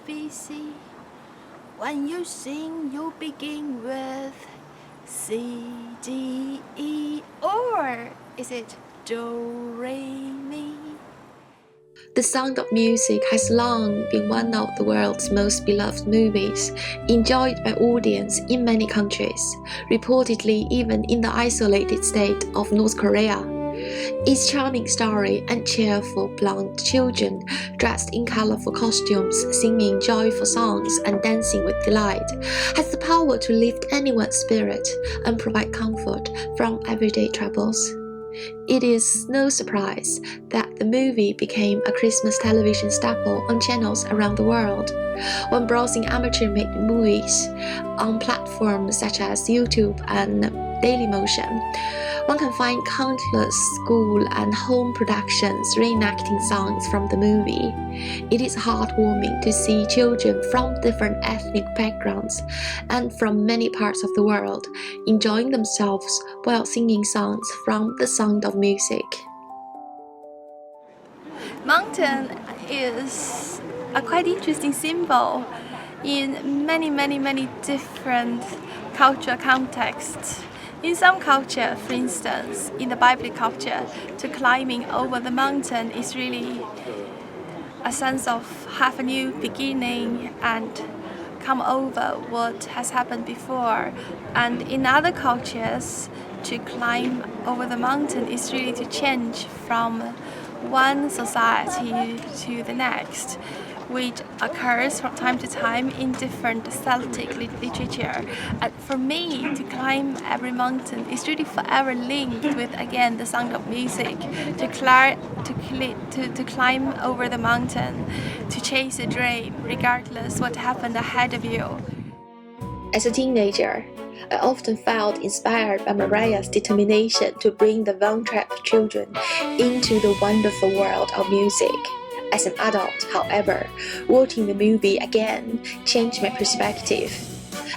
ABC. When you sing, you begin with C, D, E, or is it Do, Re, Mi? The Sound of Music has long been one of the world's most beloved movies, enjoyed by audience in many countries, reportedly even in the isolated state of North Korea. Its charming story and cheerful blonde children dressed in colorful costumes, singing joyful songs and dancing with delight, has the power to lift anyone's spirit and provide comfort from everyday troubles. It is no surprise that the movie became a Christmas television staple on channels around the world. When browsing amateur-made movies on platforms such as YouTube and Dailymotion, one can find countless school and home productions reenacting songs from the movie. It is heartwarming to see children from different ethnic backgrounds and from many parts of the world enjoying themselves while singing songs from The Sound of Music. Mountain is a quite interesting symbol in many different cultural contexts. In some culture, for instance, in the Biblical culture, to climbing over the mountain is really a sense of have a new beginning and come over what has happened before. And in other cultures, to climb over the mountain is really to change from one society to the next, which occurs from time to time in different Celtic literature. And for me, to climb every mountain is really forever linked with, again, the sound of music. To climb over the mountain, to chase a dream, regardless what happened ahead of you. As a teenager, I often felt inspired by Mariah's determination to bring the one-trapped children into the wonderful world of music. As an adult, however, watching the movie again changed my perspective.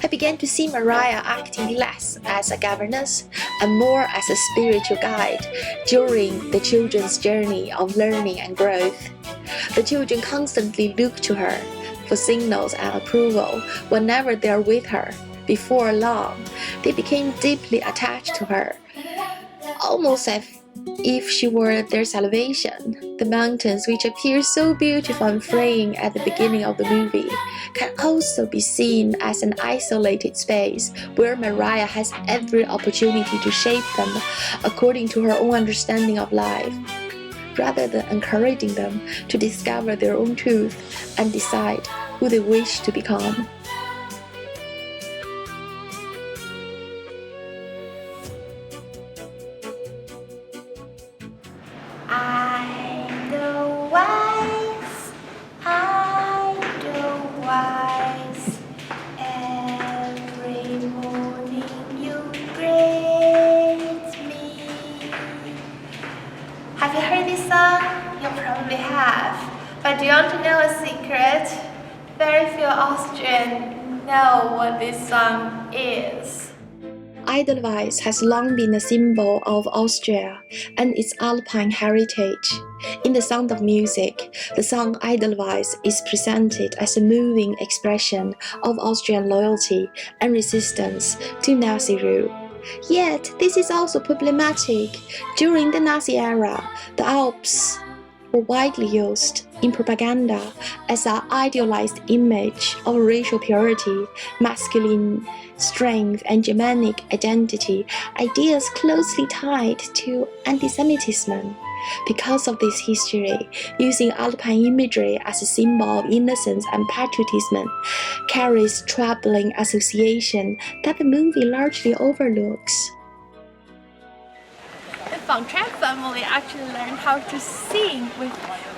I began to see Mariah acting less as a governess and more as a spiritual guide during the children's journey of learning and growth. The children constantly look to her for signals and approval whenever they are with her. Before long, they became deeply attached to her, almost as if she were their salvation. The mountains, which appear so beautiful and freeing at the beginning of the movie, can also be seen as an isolated space where Mariah has every opportunity to shape them according to her own understanding of life, rather than encouraging them to discover their own truth and decide who they wish to become. Every morning you greet me. Have you heard this song? You probably have. But do you want to know a secret? Very few Austrians know what this song is. Edelweiss has long been a symbol of Austria and its Alpine heritage. In The Sound of Music, the song Edelweiss is presented as a moving expression of Austrian loyalty and resistance to Nazi rule. Yet, this is also problematic. During the Nazi era, the Alps were widely used in propaganda as an idealized image of racial purity, masculine strength, and Germanic identity, ideas closely tied to anti-Semitism. Because of this history, using Alpine imagery as a symbol of innocence and patriotism carries troubling association that the movie largely overlooks. The Von Trapp family actually learned how to sing with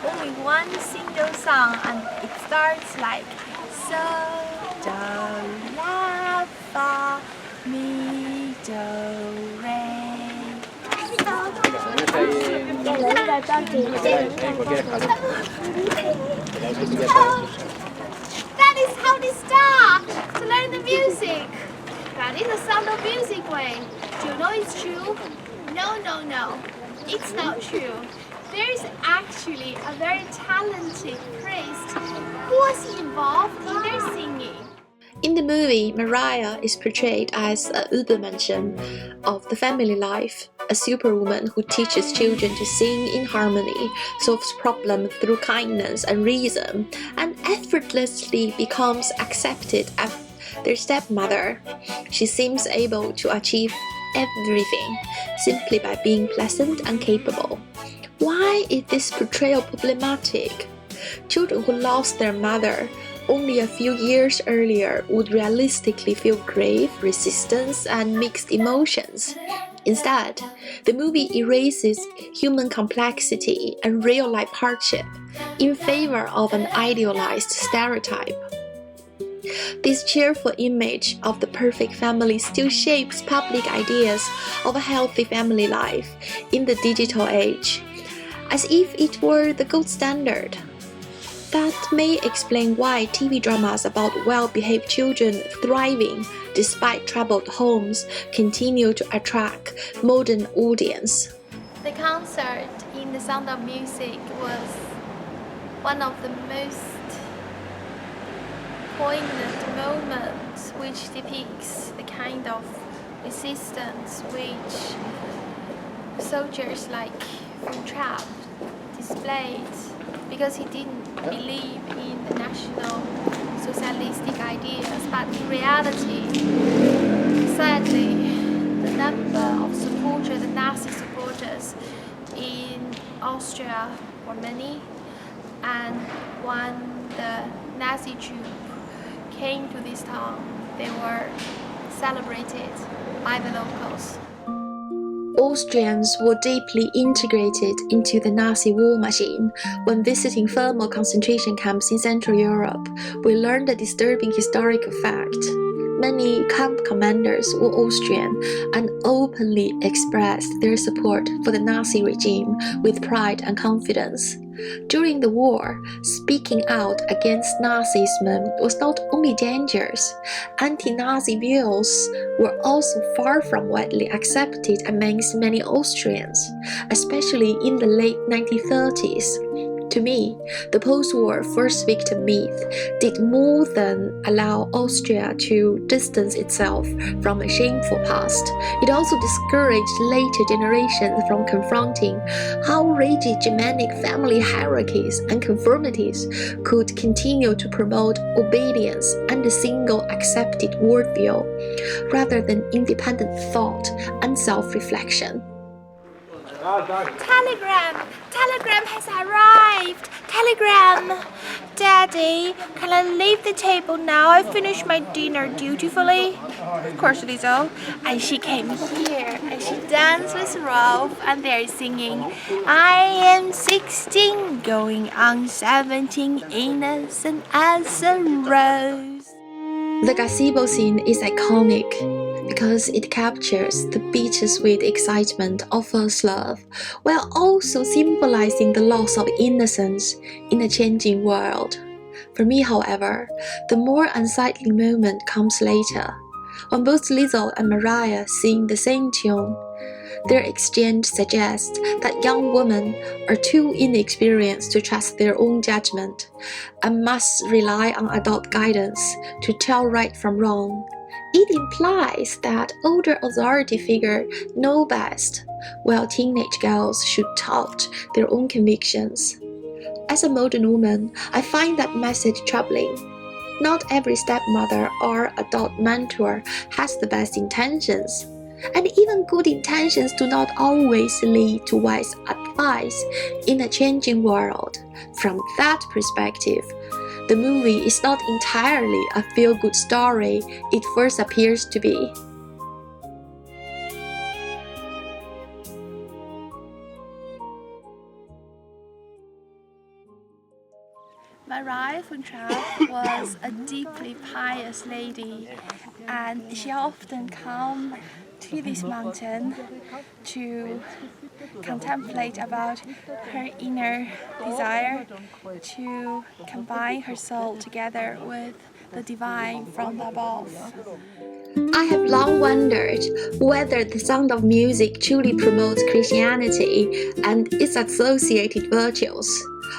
only one single song, and it starts like So, Do, La, Fa, Mi, Do, Re. That is how they start to learn the music. That is the Sound of Music way. Do you know it's true? No, it's not true. There is actually a very talented priest who was involved in their singing? In the movie, Mariah is portrayed as a Übermenschen of the family life, a superwoman who teaches children to sing in harmony, solves problems through kindness and reason, and effortlessly becomes accepted as their stepmother. She seems able to achieve everything simply by being pleasant and capable. Why is this portrayal problematic? Children who lost their mother only a few years earlier would realistically feel grief, resistance, and mixed emotions. Instead, the movie erases human complexity and real-life hardship in favor of an idealized stereotype. This cheerful image of the perfect family still shapes public ideas of a healthy family life in the digital age, as if it were the gold standard. That may explain why TV dramas about well-behaved children thriving despite troubled homes continue to attract modern audience. The concert in The Sound of Music was one of the most poignant moments which depicts the kind of resistance which soldiers like Von Trapp displayed because he didn't believe in the national socialistic ideas, but in reality, sadly, the number of supporters, the Nazi supporters in Austria were many, and when the Nazi troops came to this town, they were celebrated by the locals. Austrians were deeply integrated into the Nazi war machine. When visiting thermal concentration camps in Central Europe, we learned a disturbing historical fact. Many camp commanders were Austrian and openly expressed their support for the Nazi regime with pride and confidence. During the war, speaking out against Nazism was not only dangerous, anti-Nazi views were also far from widely accepted amongst many Austrians, especially in the late 1930s. To me, the post-war first victim myth did more than allow Austria to distance itself from a shameful past. It also discouraged later generations from confronting how rigid Germanic family hierarchies and conformities could continue to promote obedience and a single accepted worldview, rather than independent thought and self-reflection. Telegram! Telegram has arrived! Telegram! Daddy, can I leave the table now? I finished my dinner dutifully. Of course, Lizzo. And she came here and she danced with Rolf and they're singing I am 16, going on 17, innocent as a rose. The gazebo scene is iconic because it captures the bittersweet excitement of first love, while also symbolizing the loss of innocence in a changing world. For me, however, the more unsightly moment comes later, when both Lizzo and Mariah sing the same tune. Their exchange suggests that young women are too inexperienced to trust their own judgment and must rely on adult guidance to tell right from wrong. It implies that older authority figures know best, while teenage girls should doubt their own convictions. As a modern woman, I find that message troubling. Not every stepmother or adult mentor has the best intentions. And even good intentions do not always lead to wise advice in a changing world. From that perspective, the movie is not entirely a feel-good story it first appears to be. Mariah von Trapp was a deeply pious lady, and she often came to this mountain to contemplate about her inner desire to combine her soul together with the divine from above. I have long wondered whether The Sound of Music truly promotes Christianity and its associated virtues.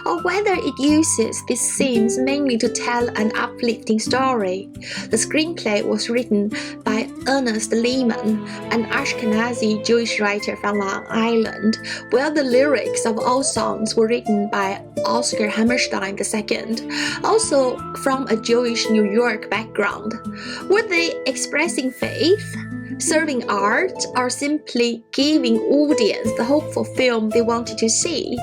or whether it uses these scenes mainly to tell an uplifting story. The screenplay was written by Ernest Lehman, an Ashkenazi Jewish writer from Long Island, while the lyrics of all songs were written by Oscar Hammerstein II, also from a Jewish New York background. Were they expressing faith, serving art, or simply giving audience the hopeful film they wanted to see?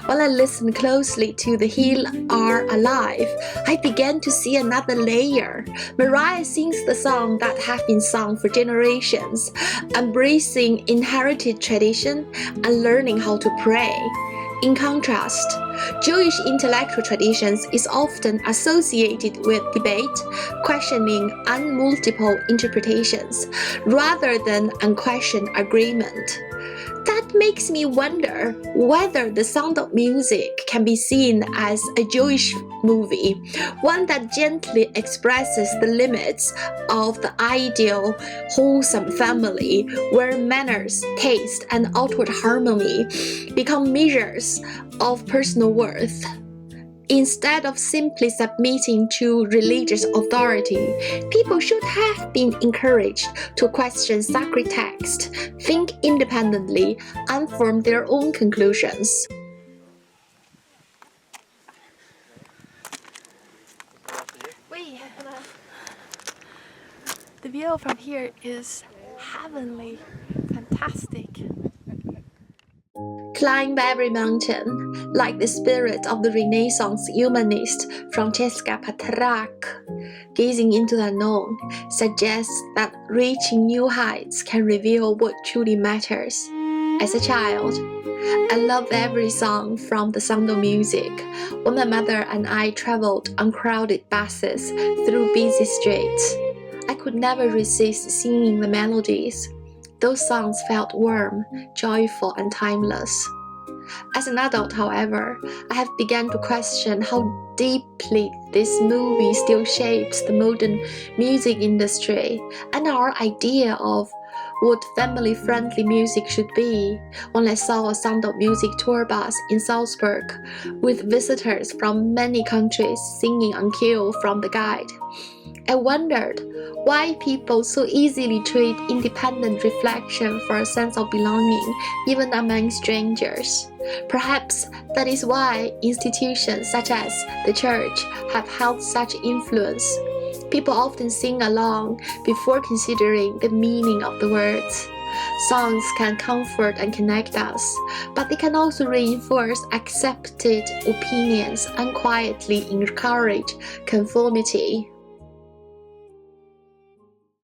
While I listened closely to The Hill Are Alive, I began to see another layer. Mariah sings the song that have been sung for generations, embracing inherited tradition and learning how to pray. In contrast, Jewish intellectual traditions is often associated with debate, questioning, and multiple interpretations, rather than unquestioned agreement. That makes me wonder whether The Sound of Music can be seen as a Jewish movie, one that gently expresses the limits of the ideal wholesome family, where manners, taste, and outward harmony become measures of personal worth. Instead of simply submitting to religious authority, people should have been encouraged to question sacred text, think independently, and form their own conclusions. The view from here is heavenly, fantastic. Climb every mountain, like the spirit of the Renaissance humanist Francesca Petrarch, gazing into the unknown, suggests that reaching new heights can reveal what truly matters. As a child, I loved every song from The Sound of Music. When my mother and I traveled on crowded buses through busy streets, I could never resist singing the melodies. Those songs felt warm, joyful, and timeless. As an adult, however, I have begun to question how deeply this movie still shapes the modern music industry and our idea of what family-friendly music should be. When I saw a Sound of Music tour bus in Salzburg with visitors from many countries singing on cue from the guide, I wondered why people so easily trade independent reflection for a sense of belonging, even among strangers. Perhaps that is why institutions such as the church have held such influence. People often sing along before considering the meaning of the words. Songs can comfort and connect us, but they can also reinforce accepted opinions and quietly encourage conformity.